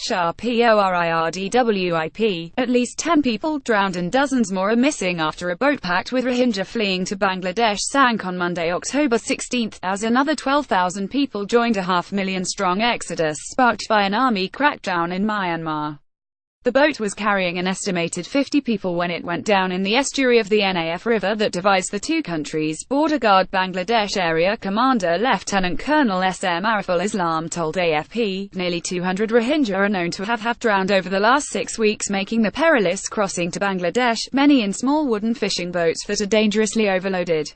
HRPORIRDWIP. At least 10 people drowned and dozens more are missing after a boat packed with Rohingya fleeing to Bangladesh sank on Monday, October 16, as another 12,000 people joined a half-million-strong exodus sparked by an army crackdown in Myanmar. The boat was carrying an estimated 50 people when it went down in the estuary of the Naf River that divides the two countries. Border Guard Bangladesh Area Commander Lieutenant Colonel S.M. Ariful Islam told AFP, nearly 200 Rohingya are known to have drowned over the last 6 weeks, making the perilous crossing to Bangladesh, many in small wooden fishing boats that are dangerously overloaded.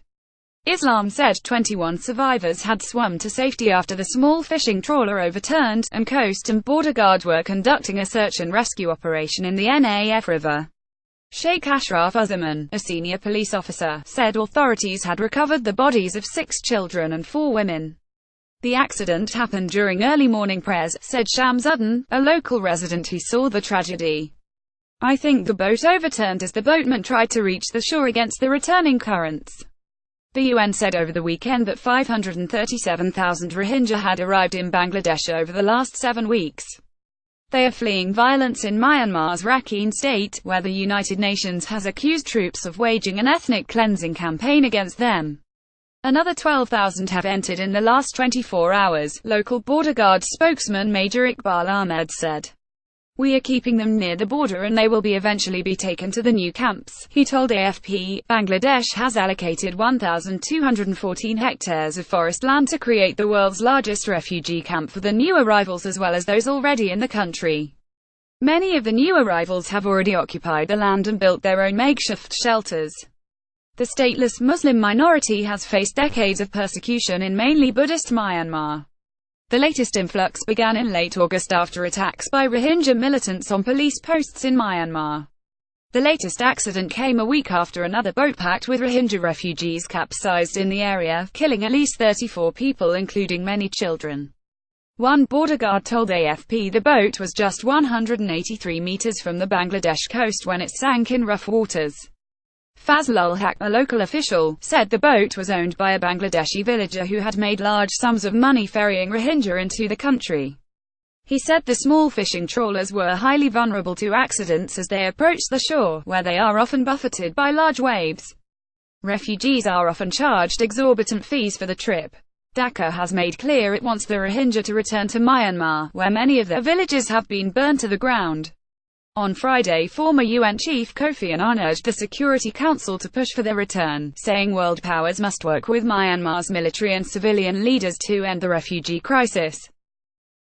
Islam said 21 survivors had swum to safety after the small fishing trawler overturned, and Coast and Border Guard were conducting a search and rescue operation in the Naf River. Sheikh Ashraf Uzzaman, a senior police officer, said authorities had recovered the bodies of 6 children and 4 women. The accident happened during early morning prayers, said Shamsuddin, a local resident who saw the tragedy. I think the boat overturned as the boatman tried to reach the shore against the returning currents. The UN said over the weekend that 537,000 Rohingya had arrived in Bangladesh over the last 7 weeks. They are fleeing violence in Myanmar's Rakhine state, where the United Nations has accused troops of waging an ethnic cleansing campaign against them. Another 12,000 have entered in the last 24 hours, local Border Guard spokesman Major Iqbal Ahmed said. We are keeping them near the border and they will eventually be taken to the new camps, he told AFP. Bangladesh has allocated 1,214 hectares of forest land to create the world's largest refugee camp for the new arrivals as well as those already in the country. Many of the new arrivals have already occupied the land and built their own makeshift shelters. The stateless Muslim minority has faced decades of persecution in mainly Buddhist Myanmar. The latest influx began in late August after attacks by Rohingya militants on police posts in Myanmar. The latest accident came a week after another boat packed with Rohingya refugees capsized in the area, killing at least 34 people including many children. One border guard told AFP the boat was just 183 meters from the Bangladesh coast when it sank in rough waters. Fazlul Haq, a local official, said the boat was owned by a Bangladeshi villager who had made large sums of money ferrying Rohingya into the country. He said the small fishing trawlers were highly vulnerable to accidents as they approached the shore, where they are often buffeted by large waves. Refugees are often charged exorbitant fees for the trip. Dhaka has made clear it wants the Rohingya to return to Myanmar, where many of their villages have been burned to the ground. On Friday, former UN Chief Kofi Annan urged the Security Council to push for their return, saying world powers must work with Myanmar's military and civilian leaders to end the refugee crisis.